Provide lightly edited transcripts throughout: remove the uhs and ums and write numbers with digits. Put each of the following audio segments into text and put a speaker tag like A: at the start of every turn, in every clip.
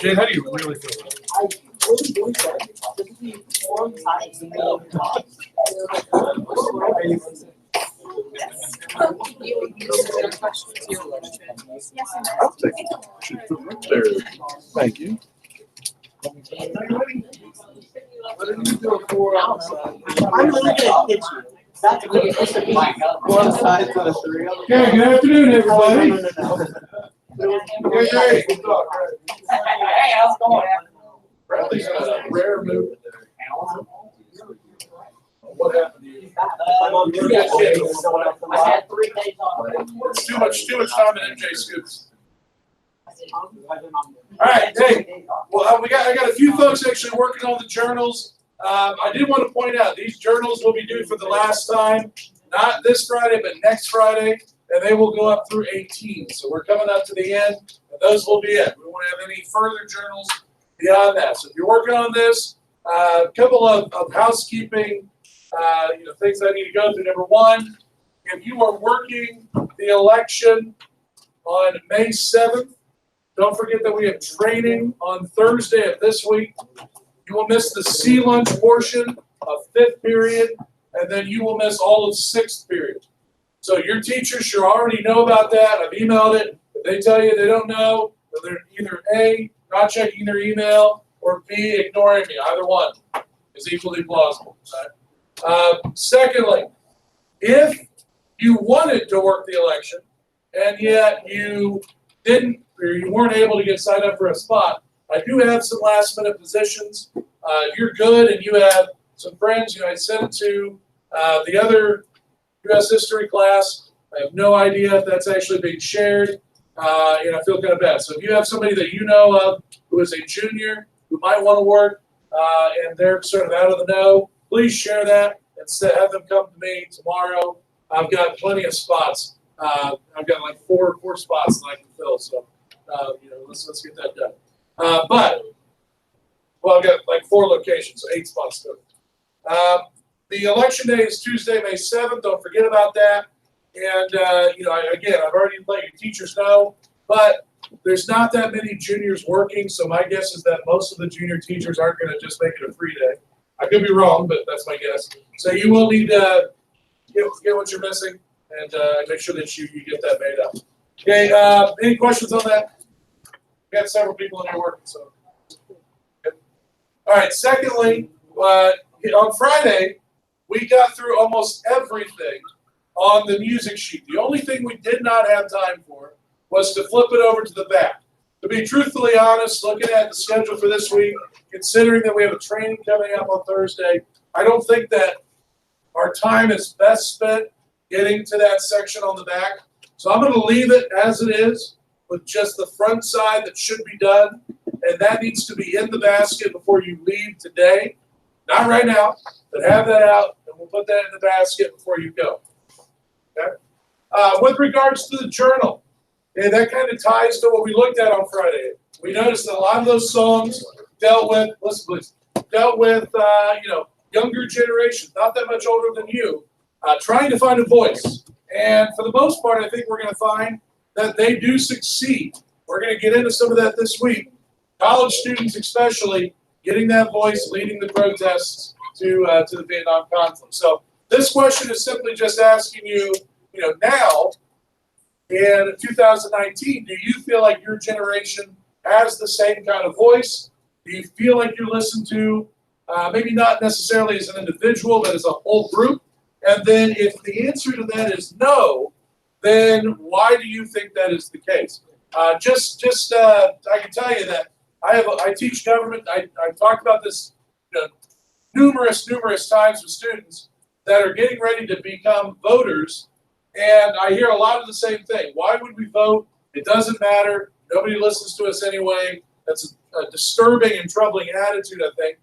A: Jay, how do you really feel?
B: I really believe that. Typically, forum times in the
A: I'll take it. Should put it there. Thank you.
B: I'm really good at pitching. That's a good question. One side to the three.
A: Okay, good afternoon, everybody.
B: You're great.
C: Hey, how's it going?
A: Bradley's got a rare movement there. What happened to you?
C: I had 3 days on.
A: Too much time in MJ Scoops. All right, hey, well, I got a few folks actually working on the journals. I did want to point out these journals will be due for the last time, not this Friday, but next Friday, and they will go up through 18. So we're coming up to the end, and those will be it. We won't have any further journals beyond that. So if you're working on this, a couple of housekeeping things I need to go through. Number one, if you are working the election on May 7th, don't forget that we have training on Thursday of this week. You will miss the sea lunch portion of 5th period, and then you will miss all of 6th period. So your teachers should already know about that. I've emailed it. If they tell you they don't know, then they're either A, not checking their email, or B, ignoring me. Either one is equally plausible. Right? Secondly, if you wanted to work the election, and yet you didn't, or you weren't able to get signed up for a spot, I do have some last minute positions. If you're good and you have some friends, I sent it to the other U.S. history class. I have no idea if that's actually being shared, and I feel kind of bad. So if you have somebody that you know of who is a junior who might want to work and they're sort of out of the know, please share that and have them come to me tomorrow. I've got plenty of spots. I've got like four spots that I can fill. So let's get that done. I've got like 4 locations, so 8 spots total. The election day is Tuesday, May 7th. Don't forget about that. And I've already let your teachers know, but there's not that many juniors working, so my guess is that most of the junior teachers aren't going to just make it a free day. I could be wrong, but that's my guess. So you will need to get what you're missing and make sure that you get that made up. Okay, any questions on that? We got several people in here working, so. Okay. All right, secondly, on Friday, we got through almost everything on the music sheet. The only thing we did not have time for was to flip it over to the back. To be truthfully honest, looking at the schedule for this week, considering that we have a training coming up on Thursday, I don't think that our time is best spent getting to that section on the back. So I'm going to leave it as it is with just the front side that should be done, and that needs to be in the basket before you leave today. Not right now, but have that out, and we'll put that in the basket before you go. Okay? With regards to the journal, that kind of ties to what we looked at on Friday. We noticed that a lot of those songs dealt with, listen please, younger generations, not that much older than you, trying to find a voice. And for the most part, I think we're going to find that they do succeed. We're going to get into some of that this week. College students especially, getting that voice, leading the protests to the Vietnam conflict. So this question is simply just asking you, now in 2019, do you feel like your generation has the same kind of voice? Do you feel like you're listened to, maybe not necessarily as an individual, but as a whole group? And then if the answer to that is no, then why do you think that is the case? I can tell you that I teach government. I've talked about this numerous times with students that are getting ready to become voters, and I hear a lot of the same thing. Why would we vote? It doesn't matter. Nobody listens to us anyway. That's a disturbing and troubling attitude, I think.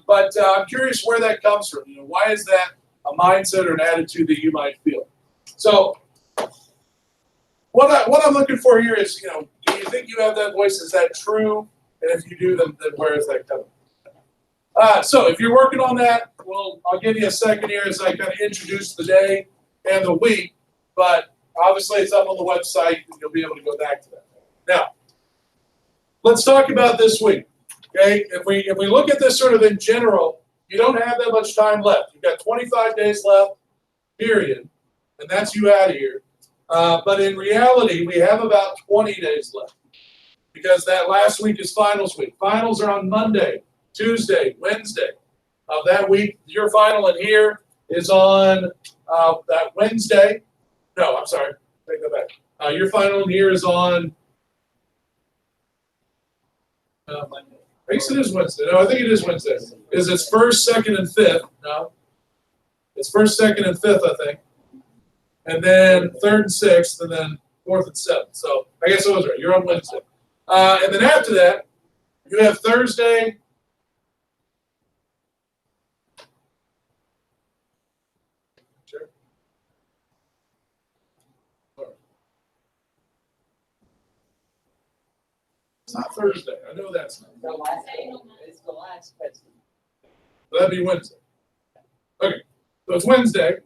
A: But I'm curious where that comes from. Why is that a mindset or an attitude that you might feel? So what I'm looking for here is, do you think you have that voice? Is that true? And if you do, then where is that coming? So if you're working on that, I'll give you a second here as I kind of introduce the day and the week. But obviously, it's up on the website, and you'll be able to go back to that. Now, let's talk about this week. Okay, if we look at this sort of in general, you don't have that much time left. You've got 25 days left, period, and that's you out of here. But in reality, we have about 20 days left because that last week is finals week. Finals are on Monday, Tuesday, Wednesday of that week. Your final in here is on that Wednesday. No, I'm sorry. Take that back. Your final in here is on. I guess it is Wednesday. No, I think it is Wednesday. Is it's first, second, and fifth? No, it's first, second, and fifth, I think, and then third and sixth, and then fourth and seventh. So I guess I was right. You're on Wednesday, and then after that, you have Thursday. Sure. It's not Thursday. I know that's not.
C: The last, it's the last question.
A: That'd be Wednesday. Okay, so it's Wednesday.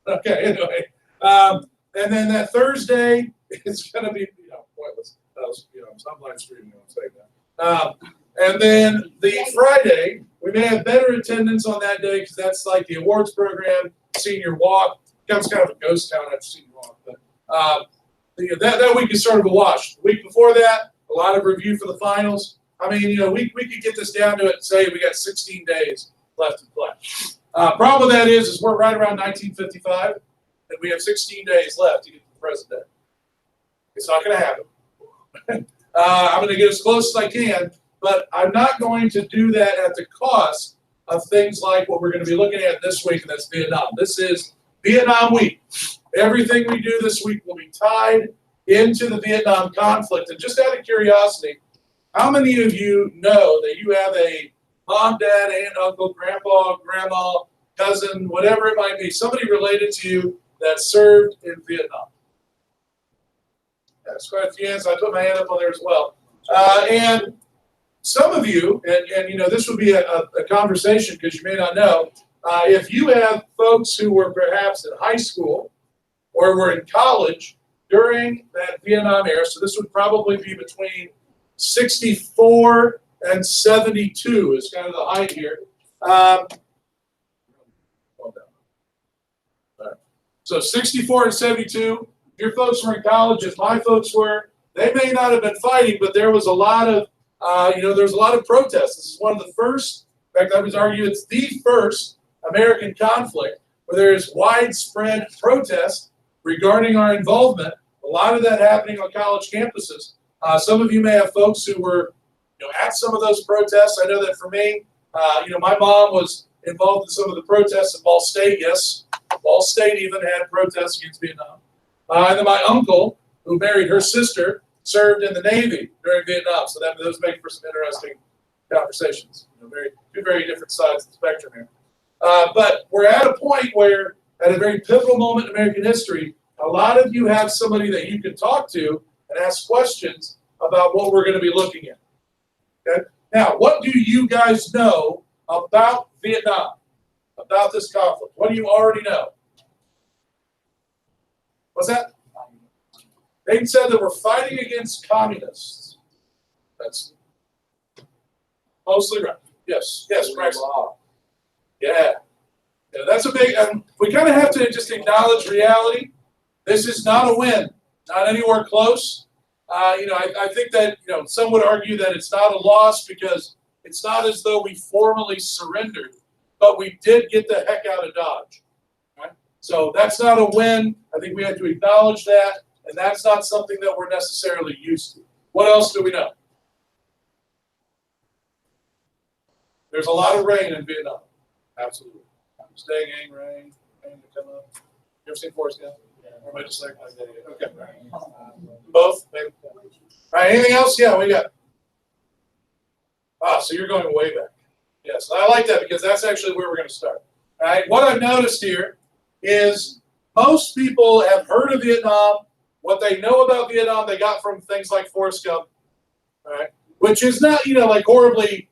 A: Okay, anyway, and then that Thursday is going to be pointless. I'm live streaming. I'm saying that. And then the Friday, we may have better attendance on that day because that's like the awards program, senior walk. Becomes kind of a ghost town after senior walk, but that week is sort of a wash. The week before that, a lot of review for the finals. I mean, we could get this down to it and say we got 16 days left to play. Problem with that is we're right around 1955, and we have 16 days left to get to the present day. It's not going to happen. I'm going to get as close as I can, but I'm not going to do that at the cost of things like what we're going to be looking at this week, and that's Vietnam. This is Vietnam week. Everything we do this week will be tied into the Vietnam conflict. And just out of curiosity, how many of you know that you have a mom, dad, aunt, uncle, grandpa, grandma, cousin, whatever it might be, somebody related to you that served in Vietnam? That's quite a few hands. I put my hand up on there as well. And some of you, and this would be a conversation because you may not know, if you have folks who were perhaps in high school or were in college during that Vietnam era, so this would probably be between 64 and 72 is kind of the height here. So 64 and 72, your folks were in college, as my folks were. They may not have been fighting, but there was a lot of, there was a lot of protests. This is one of the first, in fact, I would argue it's the first American conflict where there is widespread protest regarding our involvement. A lot of that happening on college campuses. Some of you may have folks who were, at some of those protests. I know that for me, my mom was involved in some of the protests at Ball State. Yes, Ball State even had protests against Vietnam. And then my uncle, who married her sister, served in the Navy during Vietnam. So those make for some interesting conversations. Two very different sides of the spectrum here. But we're at a point where, at a very pivotal moment in American history, a lot of you have somebody that you can talk to and ask questions about what we're going to be looking at. Okay? Now, what do you guys know about Vietnam, about this conflict? What do you already know? What's that? They said that we're fighting against communists. That's mostly right. Yes, Braxton. Yeah, that's a big, we kind of have to just acknowledge reality. This is not a win, not anywhere close. I think that, some would argue that it's not a loss because it's not as though we formally surrendered, but we did get the heck out of Dodge. Right? So that's not a win. I think we have to acknowledge that, and that's not something that we're necessarily used to. What else do we know? There's a lot of rain in Vietnam. Absolutely. Staying rain to come up. You ever seen Forrest Gump? Or am I just like, okay. Both? Maybe. All right, anything else? Yeah, we got. So you're going way back. Yes, I like that because that's actually where we're going to start. All right, what I've noticed here is most people have heard of Vietnam. What they know about Vietnam, they got from things like Forrest Gump, all right, which is not, like horribly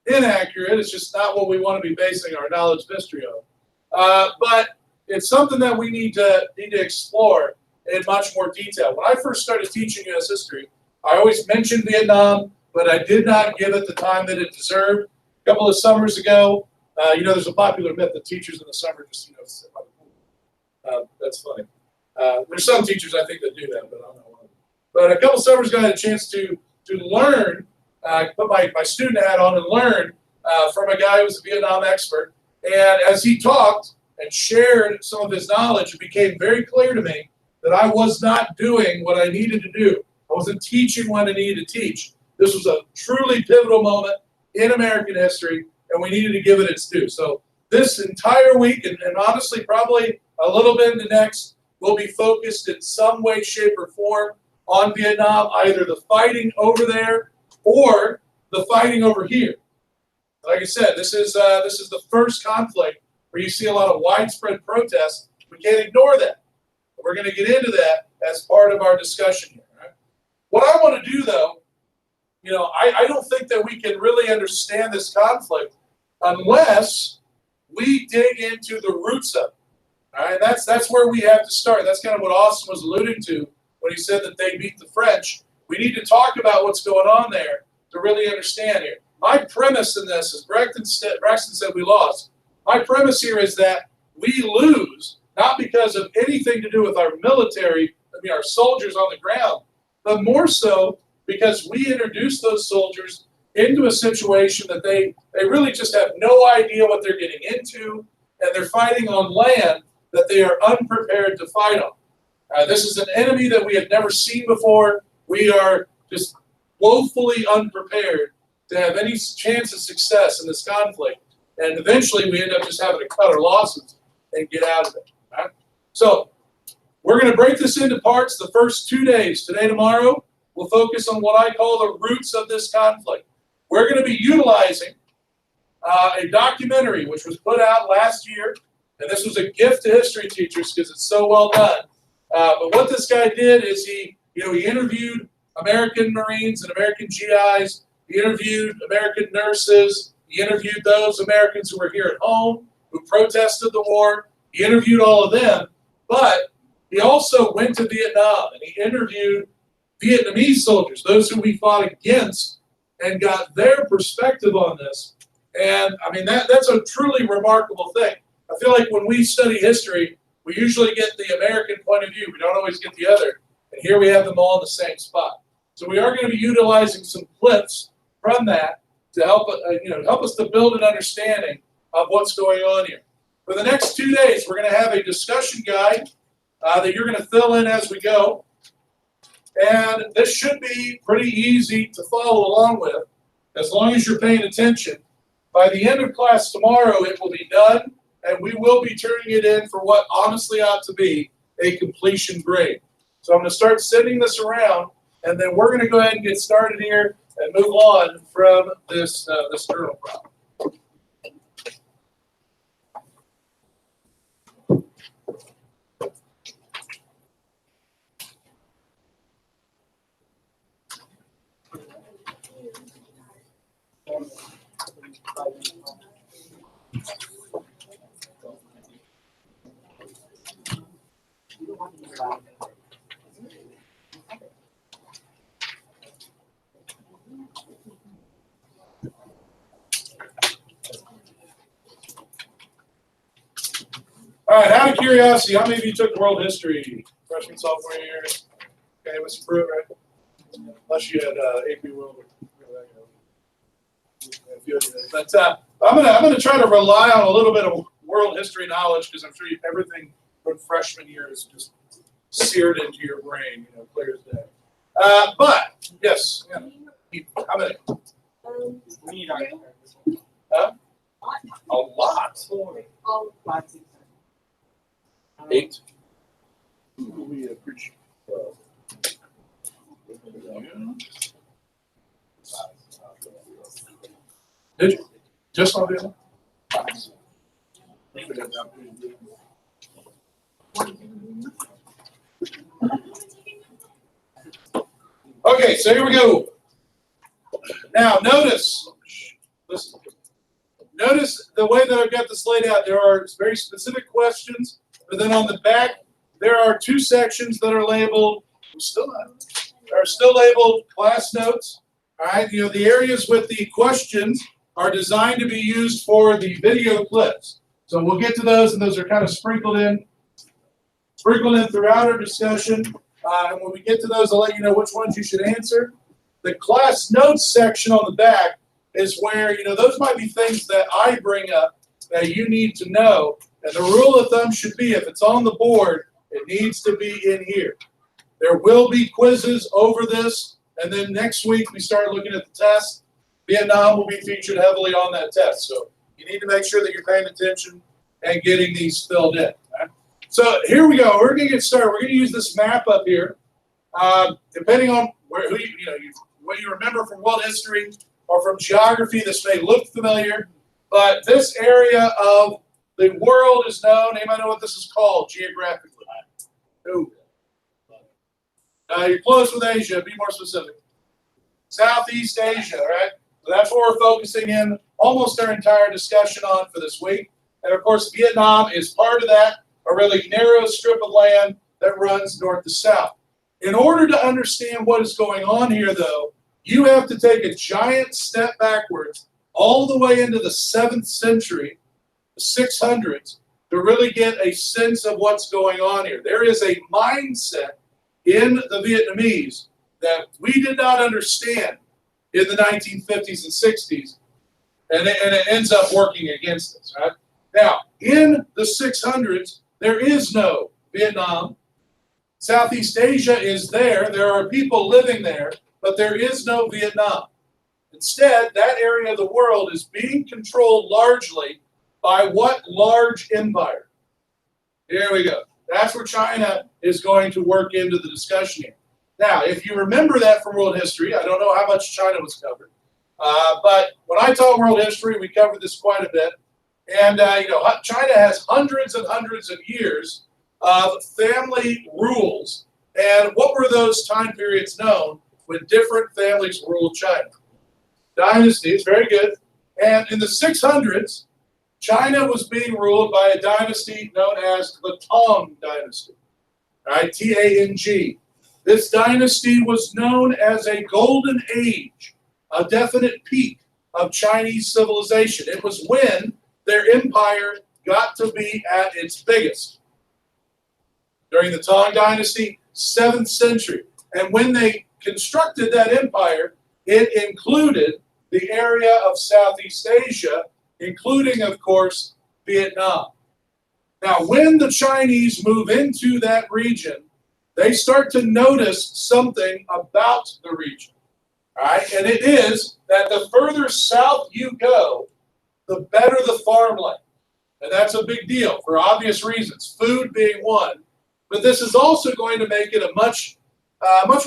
A: inaccurate. It's just not what we want to be basing our knowledge of history on. But it's something that we need to explore in much more detail. When I first started teaching U.S. history, I always mentioned Vietnam, but I did not give it the time that it deserved. A couple of summers ago, there's a popular myth that teachers in the summer just, sit by the pool. That's funny. There's some teachers I think that do that, but I'm not one of them. But a couple summers ago, I had a chance to learn, put my student hat on and learn from a guy who was a Vietnam expert. And as he talked and shared some of his knowledge, it became very clear to me that I was not doing what I needed to do. I wasn't teaching what I needed to teach. This was a truly pivotal moment in American history, and we needed to give it its due. So this entire week, and honestly probably a little bit in the next, will be focused in some way, shape, or form on Vietnam, either the fighting over there or the fighting over here. Like I said, this is the first conflict where you see a lot of widespread protests. We can't ignore that. We're going to get into that as part of our discussion here. Right? What I want to do, though, I don't think that we can really understand this conflict unless we dig into the roots of it. All right, that's where we have to start. That's kind of what Austin was alluding to when he said that they beat the French. We need to talk about what's going on there to really understand here. My premise in this, as Braxton said, we lost. My premise here is that we lose not because of anything to do with our military, our soldiers on the ground, but more so because we introduced those soldiers into a situation that they really just have no idea what they're getting into, and they're fighting on land that they are unprepared to fight on. This is an enemy that we have never seen before. We are just woefully unprepared to have any chance of success in this conflict, and eventually we end up just having to cut our losses and get out of it. Right? So we're going to break this into parts. The first 2 days, today, tomorrow, we'll focus on what I call the roots of this conflict. We're going to be utilizing a documentary which was put out last year, and this was a gift to history teachers because it's so well done. But what this guy did is he interviewed American Marines and American GIs. He interviewed American nurses. He interviewed those Americans who were here at home, who protested the war. He interviewed all of them, but he also went to Vietnam and he interviewed Vietnamese soldiers, those who we fought against, and got their perspective on this. And that's a truly remarkable thing. I feel like when we study history, we usually get the American point of view. We don't always get the other. And here we have them all in the same spot. So we are going to be utilizing some clips from that to help us to build an understanding of what's going on here. For the next 2 days, we're going to have a discussion guide that you're going to fill in as we go. And this should be pretty easy to follow along with, as long as you're paying attention. By the end of class tomorrow, it will be done, and we will be turning it in for what honestly ought to be a completion grade. So I'm going to start sending this around, and then we're going to go ahead and get started here and move on from this journal problem. All right, out of curiosity, how many of you took world history freshman, sophomore year? Okay, Mr. Pruitt, right? Unless you had AP World. But I'm gonna try to rely on a little bit of world history knowledge because I'm sure everything from freshman year is just seared into your brain, clear as day. But yes, how many? Huh? A lot. 8. We appreciate. Did you? Just on Vietnam? Okay, so here we go. Now notice, listen. Notice the way that I've got this laid out. There are very specific questions, but then on the back there are 2 sections that are labeled. We still have are still labeled class notes. All right, you know, the areas with the questions are designed to be used for the video clips. So we'll get to those, and those are kind of sprinkled in throughout our discussion. And when we get to those, I'll let you know which ones you should answer. The class notes section on the back is where, you know, those might be things that I bring up that you need to know. And the rule of thumb should be, if it's on the board, it needs to be in here. There will be quizzes over this, and then next week we start looking at the test. Vietnam will be featured heavily on that test, so you need to make sure that you're paying attention and getting these filled in. Right? So here we go. We're going to get started. We're going to use this map up here. Depending on what you remember from world history or from geography, this may look familiar, but this area of the world is known. Anybody know what this is called geographically? Who? You're close with Asia. Be more specific. Southeast Asia, right? So that's what we're focusing in almost our entire discussion on for this week. And of course, Vietnam is part of that, a really narrow strip of land that runs north to south. In order to understand what is going on here, though, you have to take a giant step backwards all the way into the 7th century, the 600s, to really get a sense of what's going on here. There is a mindset in the Vietnamese that we did not understand in the 1950s and 60s, and it ends up working against us, right? Now, in the 600s, there is no Vietnam. Southeast Asia is there. There are people living there, but there is no Vietnam. Instead, that area of the world is being controlled largely by what large empire? Here we go. That's where China is going to work into the discussion here. Now, if you remember that from world history, I don't know how much China was covered, but when I taught world history, we covered this quite a bit. And, China has hundreds and hundreds of years of family rules. And what were those time periods known when different families ruled China? Dynasties, very good. And in the 600s, China was being ruled by a dynasty known as the Tang Dynasty, right? T-A-N-G. This dynasty was known as a golden age, a definite peak of Chinese civilization. It was when their empire got to be at its biggest. During the Tang Dynasty, 7th century. And when they constructed that empire, it included the area of Southeast Asia, including, of course, Vietnam. Now, when the Chinese move into that region, they start to notice something about the region, right? And it is that the further south you go, the better the farmland. And that's a big deal for obvious reasons, food being one. But this is also going to make it a much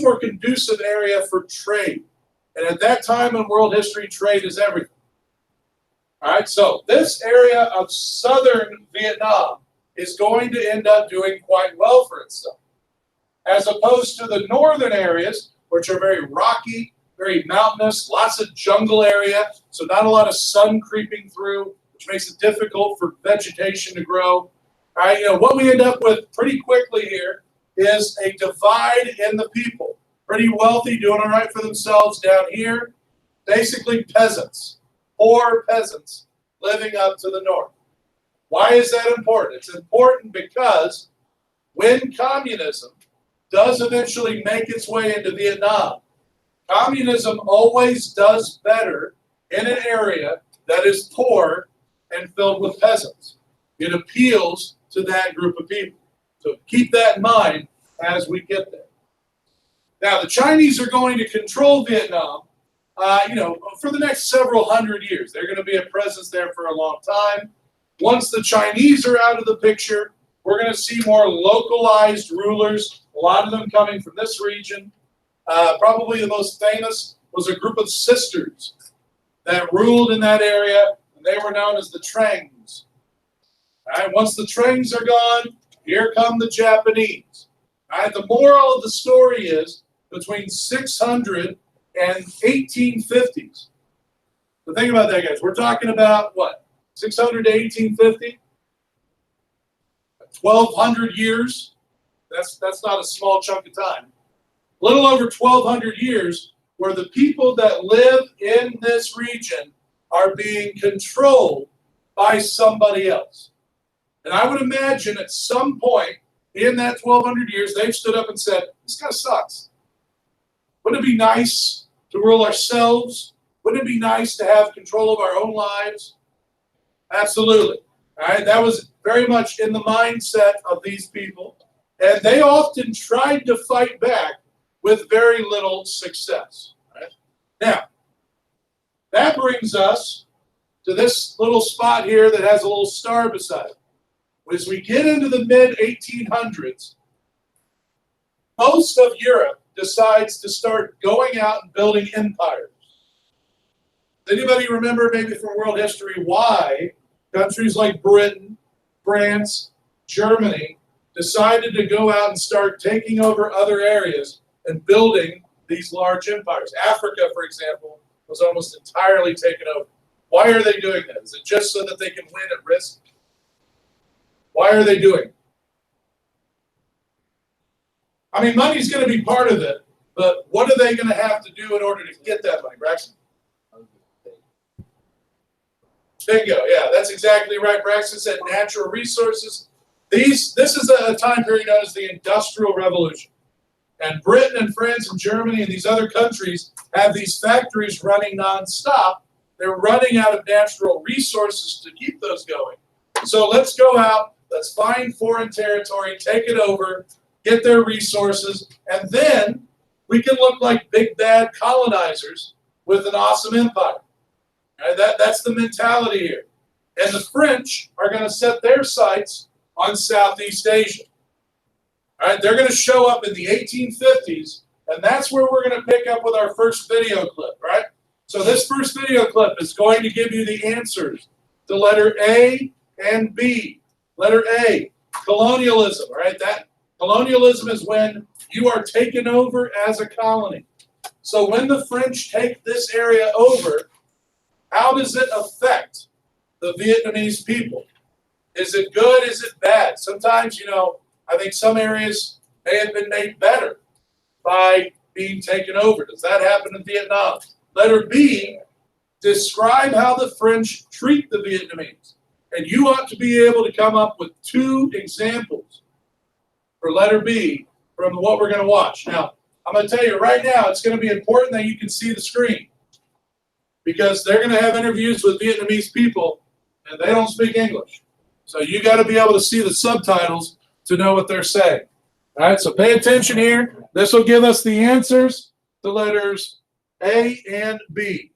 A: more conducive area for trade. And at that time in world history, trade is everything. All right, so this area of southern Vietnam is going to end up doing quite well for itself, as opposed to the northern areas, which are very rocky, very mountainous, lots of jungle area, so not a lot of sun creeping through, which makes it difficult for vegetation to grow. All right, what we end up with pretty quickly here is a divide in the people. Pretty wealthy, doing all right for themselves down here. Basically peasants, poor peasants living up to the north. Why is that important? It's important because when communism does eventually make its way into Vietnam, communism always does better in an area that is poor and filled with peasants. It appeals to that group of people. So keep that in mind as we get there. Now, the Chinese are going to control Vietnam, for the next several hundred years. They're going to be a presence there for a long time. Once the Chinese are out of the picture, we're going to see more localized rulers, a lot of them coming from this region. Probably the most famous was a group of sisters that ruled in that area, and they were known as the Trangs. All right, once the Trangs are gone, here come the Japanese. All right, the moral of the story is between 600 and 1850s. So think about that, guys. We're talking about what? 600 to 1850? 1,200 years? That's not a small chunk of time. a little over 1,200 years, where the people that live in this region are being controlled by somebody else. And I would imagine at some point in that 1,200 years, they've stood up and said, this kind of sucks. Wouldn't it be nice to rule ourselves? Wouldn't it be nice to have control of our own lives? Absolutely. All right, that was very much in the mindset of these people. And they often tried to fight back with very little success. Right? Now, that brings us to this little spot here that has a little star beside it. As we get into the mid-1800s, most of Europe decides to start going out and building empires. Does anybody remember maybe from world history why countries like Britain, France, Germany decided to go out and start taking over other areas and building these large empires? Africa, for example, was almost entirely taken over. Why are they doing that? Is it just so that they can win at risk? Why are they doing it? I mean, money's going to be part of it, but what are they going to have to do in order to get that money, Braxton? Bingo, yeah, that's exactly right. Braxton said natural resources. This is a time period known as the Industrial Revolution. And Britain and France and Germany and these other countries have these factories running nonstop. They're running out of natural resources to keep those going. So let's go out, let's find foreign territory, take it over, get their resources, and then we can look like big bad colonizers with an awesome empire. Right? That's the mentality here. And the French are going to set their sights on Southeast Asia. All right, they're going to show up in the 1850s, and that's where we're going to pick up with our first video clip, right? So this first video clip is going to give you the answers to letter A and B. Letter A, colonialism, all right? That colonialism is when you are taken over as a colony. So when the French take this area over, how does it affect the Vietnamese people? Is it good? Is it bad? Sometimes, I think some areas may have been made better by being taken over. Does that happen in Vietnam? Letter B, describe how the French treat the Vietnamese. And you ought to be able to come up with 2 examples for letter B from what we're going to watch. Now, I'm going to tell you right now, it's going to be important that you can see the screen, because they're going to have interviews with Vietnamese people, and they don't speak English. So you got to be able to see the subtitles to know what they're saying. All right, so pay attention here. This will give us the answers to letters A and B.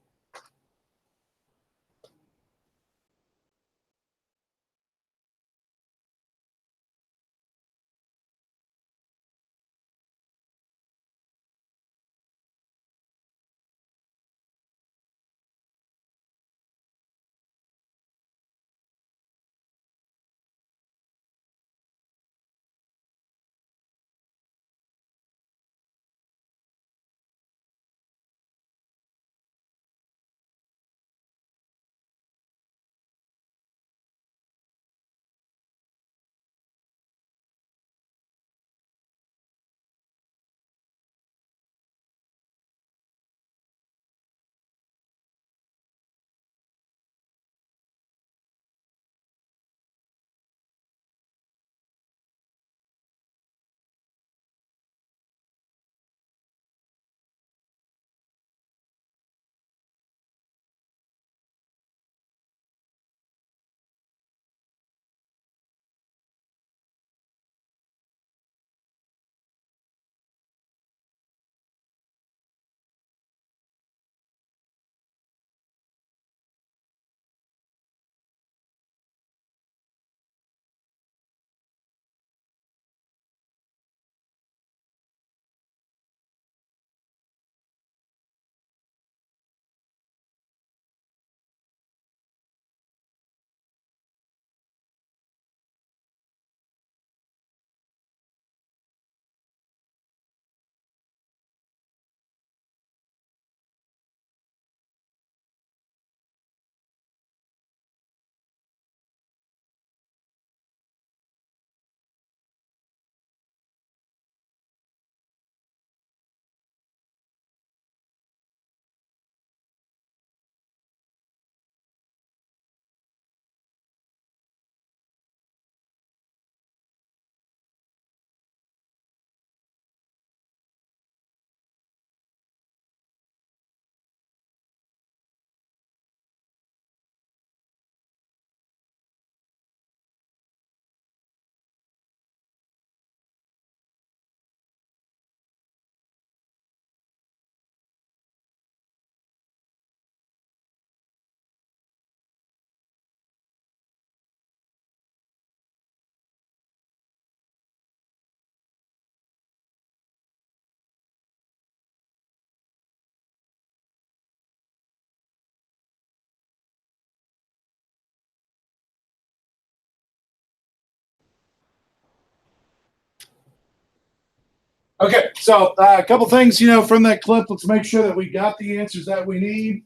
A: Okay, so a couple things, from that clip. Let's make sure that we got the answers that we need.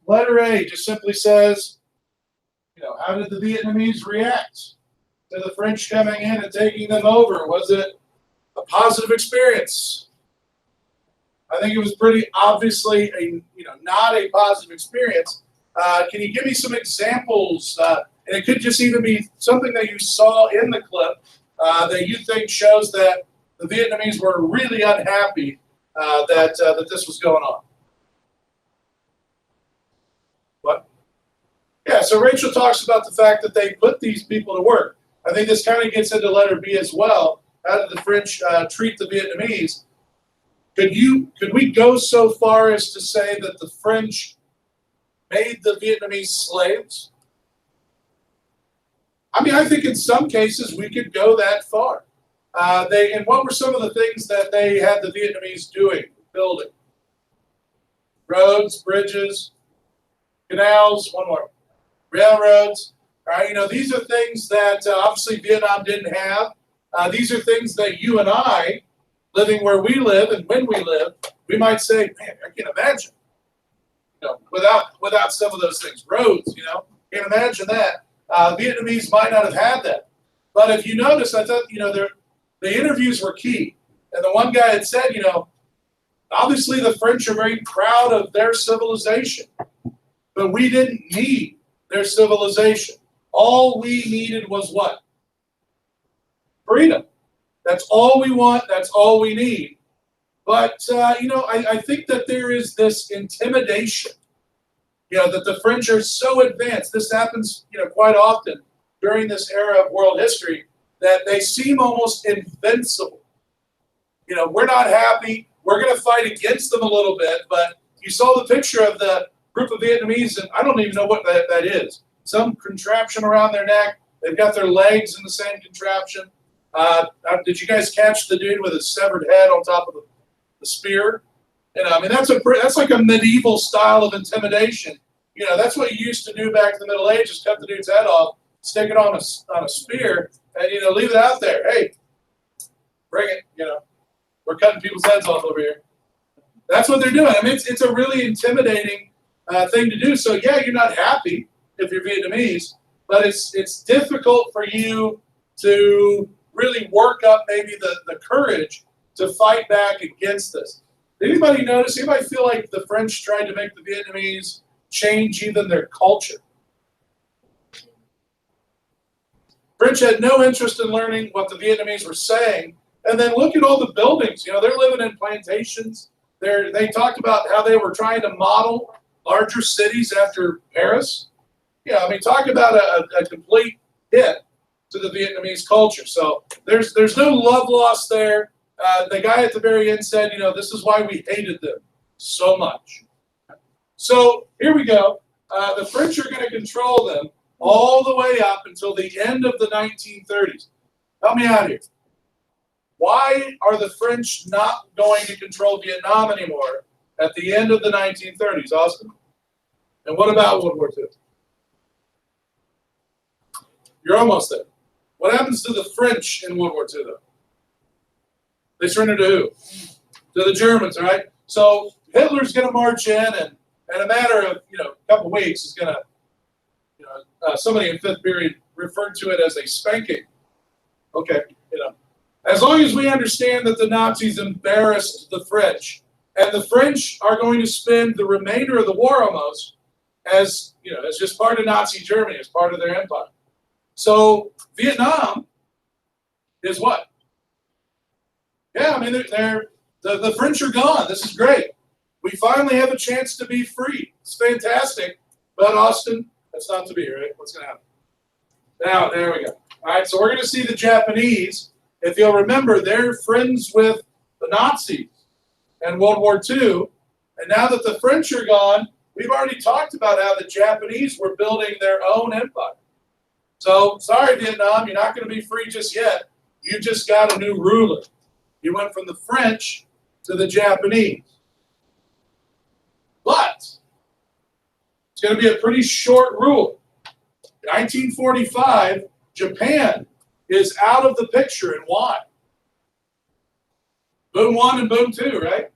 A: Letter A just simply says, how did the Vietnamese react to the French coming in and taking them over? Was it a positive experience? I think it was pretty obviously not a positive experience. Can you give me some examples? And it could just even be something that you saw in the clip that you think shows that the Vietnamese were really unhappy that this was going on. What? Yeah, so Rachel talks about the fact that they put these people to work. I think this kind of gets into letter B as well. How did the French treat the Vietnamese? Could we go so far as to say that the French made the Vietnamese slaves? I mean, I think in some cases we could go that far. And what were some of the things that they had the Vietnamese doing, building? Roads, bridges, canals, one more, railroads. All right, these are things that obviously Vietnam didn't have. These are things that you and I, living where we live and when we live, we might say, man, I can't imagine. Without some of those things, roads, can't imagine that. Vietnamese might not have had that. But if you notice, I thought, the interviews were key. And the one guy had said, obviously the French are very proud of their civilization, but we didn't need their civilization. All we needed was what? Freedom. That's all we want. That's all we need. But, I think that there is this intimidation, that the French are so advanced. This happens, quite often during this era of world history, that they seem almost invincible. We're not happy. We're going to fight against them a little bit. But you saw the picture of the group of Vietnamese, and I don't even know what that is. Some contraption around their neck. They've got their legs in the same contraption. Did you guys catch the dude with his severed head on top of the spear? That's like a medieval style of intimidation. That's what you used to do back in the Middle Ages: cut the dude's head off, stick it on a spear, and leave it out there. Hey, bring it. We're cutting people's heads off over here. That's what they're doing. It's a really intimidating thing to do. So yeah, you're not happy if you're Vietnamese, but it's difficult for you to really work up maybe the courage to fight back against this. Anybody notice? Anybody feel like the French tried to make the Vietnamese change even their culture? French had no interest in learning what the Vietnamese were saying. And then look at all the buildings. They're living in plantations. They talked about how they were trying to model larger cities after Paris. Talk about a complete hit to the Vietnamese culture. So there's no love lost there. The guy at the very end said, this is why we hated them so much. So here we go. The French are going to control them all the way up until the end of the 1930s. Help me out here. Why are the French not going to control Vietnam anymore at the end of the 1930s, Austin? And what about World War II? You're almost there. What happens to the French in World War II, though? They surrender to who? To the Germans, right? So Hitler's going to march in, and in a matter of a couple weeks, is going to somebody in fifth period referred to it as a spanking. Okay, as long as we understand that the Nazis embarrassed the French, and the French are going to spend the remainder of the war almost as just part of Nazi Germany, as part of their empire. So Vietnam is what? Yeah, the French are gone. This is great. We finally have a chance to be free. It's fantastic. But Austin, that's not to be, right? What's going to happen? Now, there we go. All right, so we're going to see the Japanese. If you'll remember, they're friends with the Nazis in World War II. And now that the French are gone, we've already talked about how the Japanese were building their own empire. So, sorry, Vietnam, you're not going to be free just yet. You just got a new ruler. You went from the French to the Japanese. But it's going to be a pretty short rule. In 1945, Japan is out of the picture, and why? Boom one and boom two, right?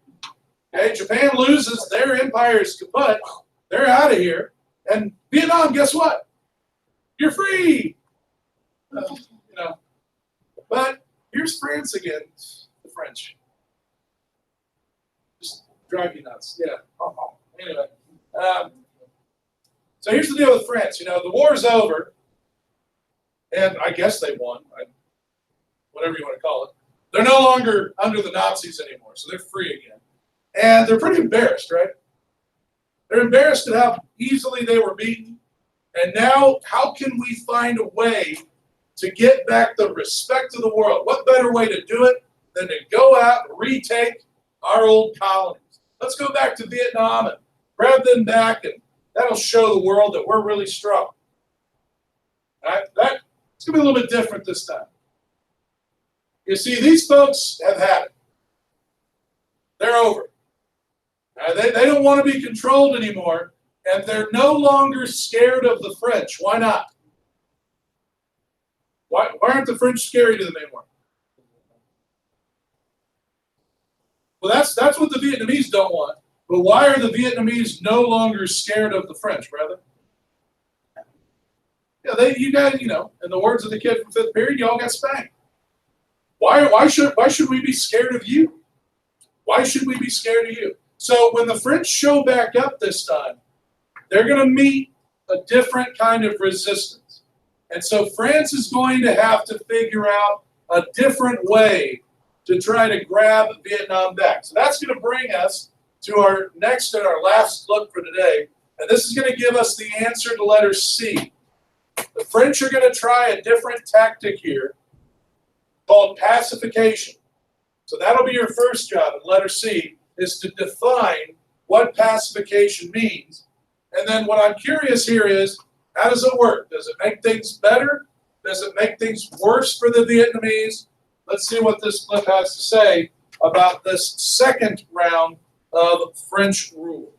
A: Okay, Japan loses, their empire is kaput, they're out of here. And Vietnam, guess what? You're free. You know. But here's France again, the French. Just drive you nuts. Yeah. Anyway. So here's the deal with France. You know, the war's over, and I guess they won, whatever you want to call it. They're no longer under the Nazis anymore, so they're free again. And they're pretty embarrassed, right? They're embarrassed at how easily they were beaten. And now, how can we find a way to get back the respect of the world? What better way to do it than to go out and retake our old colonies? Let's go back to Vietnam and grab them back, and that'll show the world that we're really strong. All right? It's going to be a little bit different this time. You see, these folks have had it. They're over. They don't want to be controlled anymore, and they're no longer scared of the French. Why not? Why aren't the French scary to them anymore? Well, that's what the Vietnamese don't want. But why are the Vietnamese no longer scared of the French, brother? Yeah, you got, you know, in the words of the kid from fifth period, y'all got spanked. Why should we be scared of you? Why should we be scared of you? So when the French show back up this time, they're going to meet a different kind of resistance. And so France is going to have to figure out a different way to try to grab Vietnam back. So that's going to bring us to our next and our last look for today. And this is going to give us the answer to letter C. The French are going to try a different tactic here called pacification. So that'll be your first job in letter C, is to define what pacification means. And then what I'm curious here is, how does it work? Does it make things better? Does it make things worse for the Vietnamese? Let's see what this clip has to say about this second round of French rule.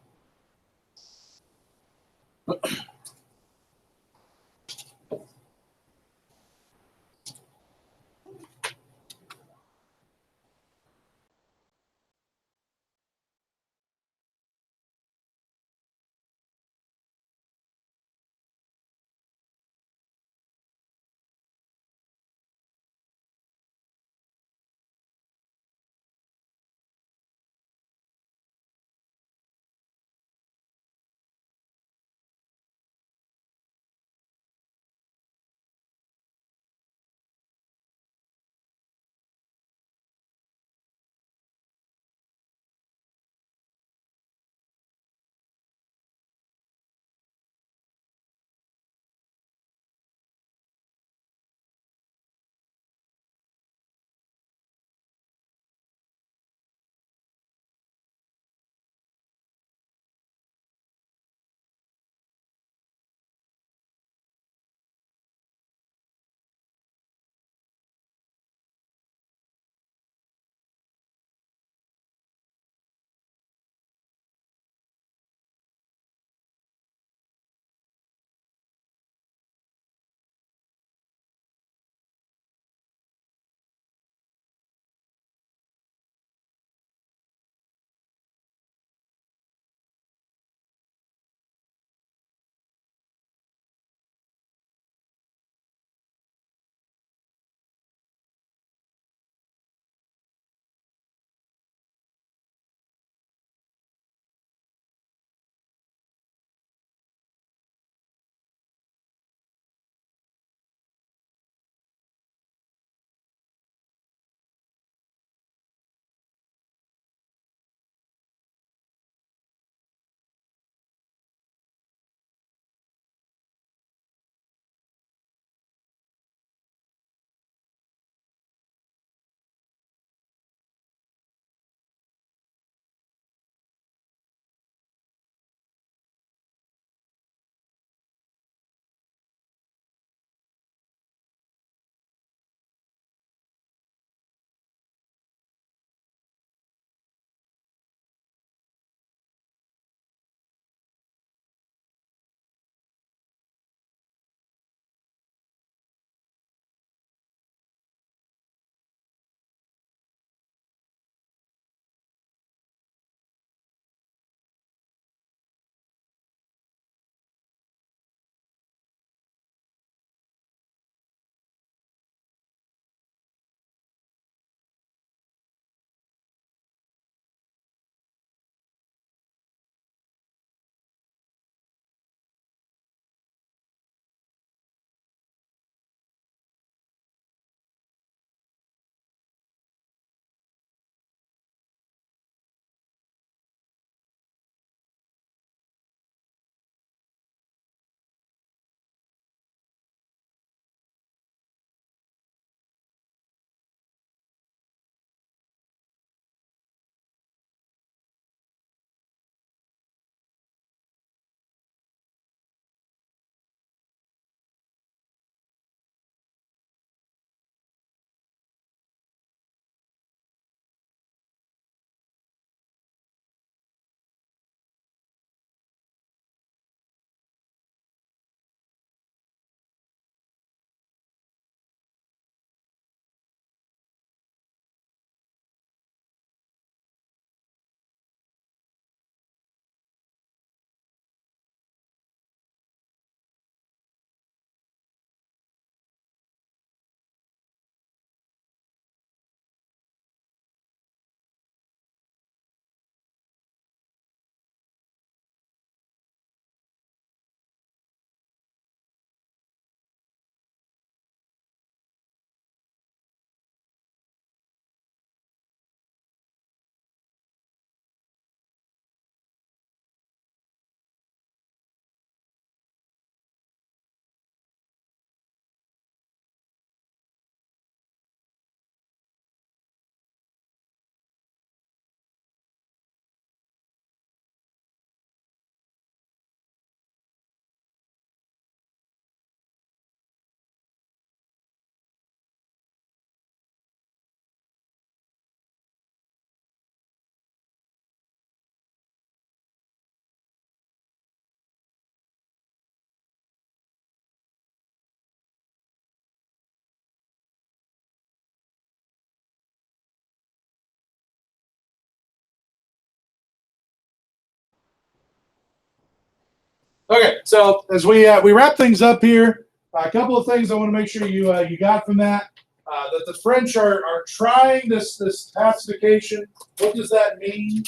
A: Okay, so as we wrap things up here, a couple of things I want to make sure you got from that. That the French are trying this pacification. What does that mean?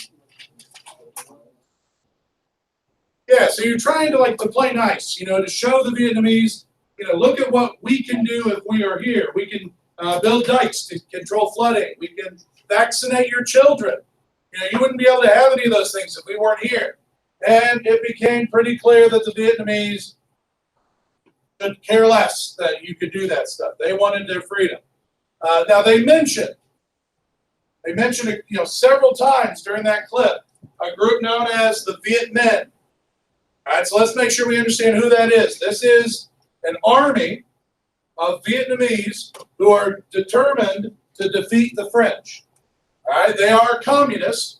A: Yeah, so you're trying to play nice, to show the Vietnamese, look at what we can do if we are here. We can build dikes to control flooding. We can vaccinate your children. You wouldn't be able to have any of those things if we weren't here. And it became pretty clear that the Vietnamese could care less that you could do that stuff. They wanted their freedom. Now they mentioned it, several times during that clip, a group known as the Viet Minh. All right, so let's make sure we understand who that is. This is an army of Vietnamese who are determined to defeat the French. All right, they are communists.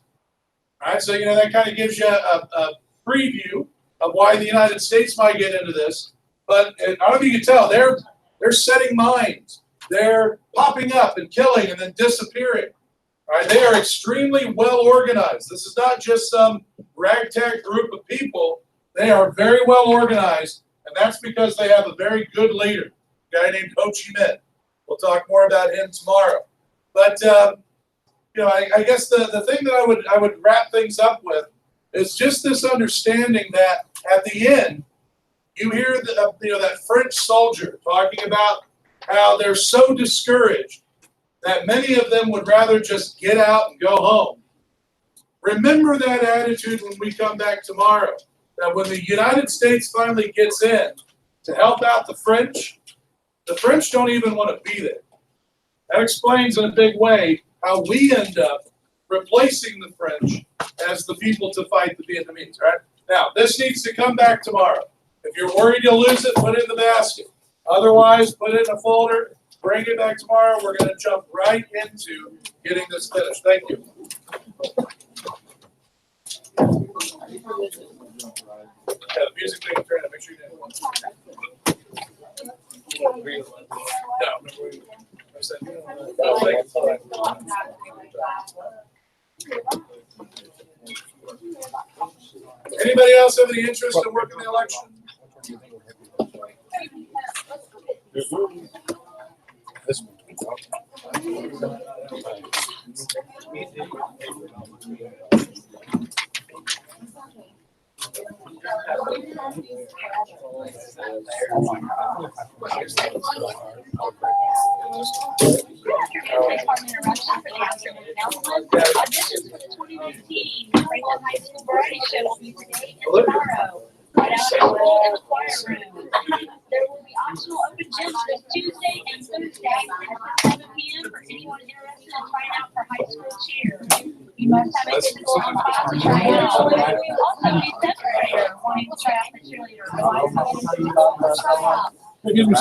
A: All right, so that kind of gives you a preview of why the United States might get into this. But I don't know if you can tell, they're setting mines. They're popping up and killing and then disappearing. All right, they are extremely well organized. This is not just some ragtag group of people. They are very well organized, and that's because they have a very good leader, a guy named Ho Chi Minh. We'll talk more about him tomorrow. But I guess the thing that I would wrap things up with is just this understanding that at the end, you hear that French soldier talking about how they're so discouraged that many of them would rather just get out and go home. Remember that attitude when we come back tomorrow, that when the United States finally gets in to help out the French don't even want to be there. That explains in a big way how we end up replacing the French as the people to fight the Vietnamese, right? Now, this needs to come back tomorrow. If you're worried you'll lose it, put it in the basket. Otherwise, put it in a folder, bring it back tomorrow. We're going to jump right into getting this finished. Thank you. Yeah, the music thing, turn it. Make sure you didn't want Anybody else have any interest in working the election?
D: Auditions for the 2019 Franklin High School Variety Show will be today and tomorrow, right after school in the choir room. There will be optional open gyms this Tuesday and Thursday at 7 p.m. for anyone interested in trying out for high school cheer. You must have a physical on file to try out. Also, a seventh grader wanting to try out for cheerleader.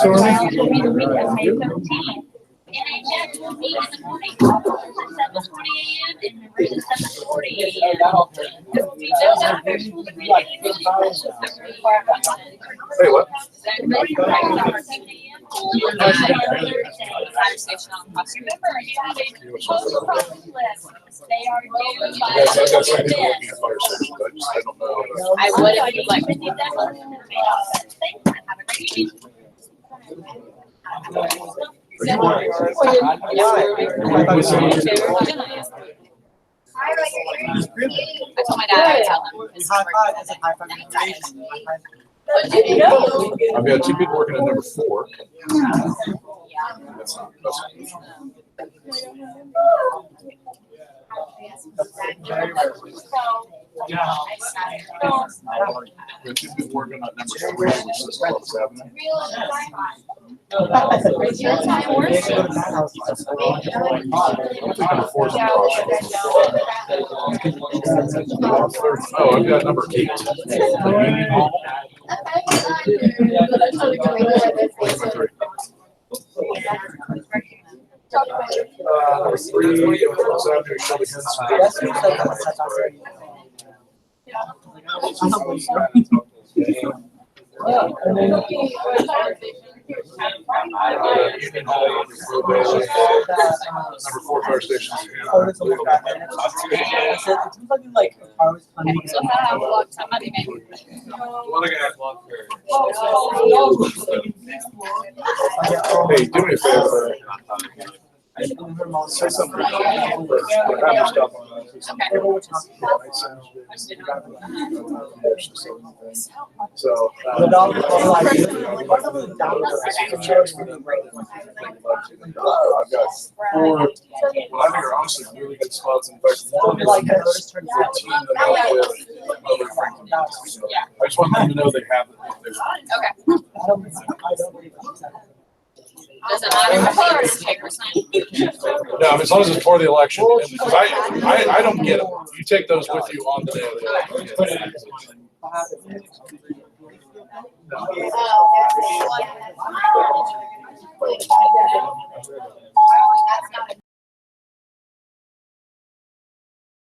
D: Trials will be the week of May 13th. NHS will meet in the morning, officers at 7:20 a.m. and members at 7:40 a.m. There will be no after school community meeting sessions that require
A: Hey, what?
D: Remember, post process lists. They are due by
A: Yes, I've got something
D: the
A: looking
D: 5th.
A: at fire stations, I just don't know.
D: I would if you'd like. Have a great evening. I told my dad I would tell him.
A: I've got two people working at number 4. That's not We've two people working at number 3, which is 12th Avenue. Number 4 is in Crossroads. Oh, I've got number 8. Union Hall. Number 3. Number 3, Cross Avenue, Shelby Hinson. Number 4 fire stations.
B: Oh, there's a little guy. So it seems like I was planning.
D: So how long somebody made.
A: Hey, do me a favor. Say something. So.
B: The dog is all like,
A: I've got 4, well, I think are honestly really good spots. In fact, one is
B: like
A: the team that I with other Franklin. So I just want them to know they have it. If they want.
D: Okay.
B: I don't believe
D: Does it matter what color take or sign?
A: No, I mean, as long as it's for the election, because I don't get them. You take those with you on the day of the election.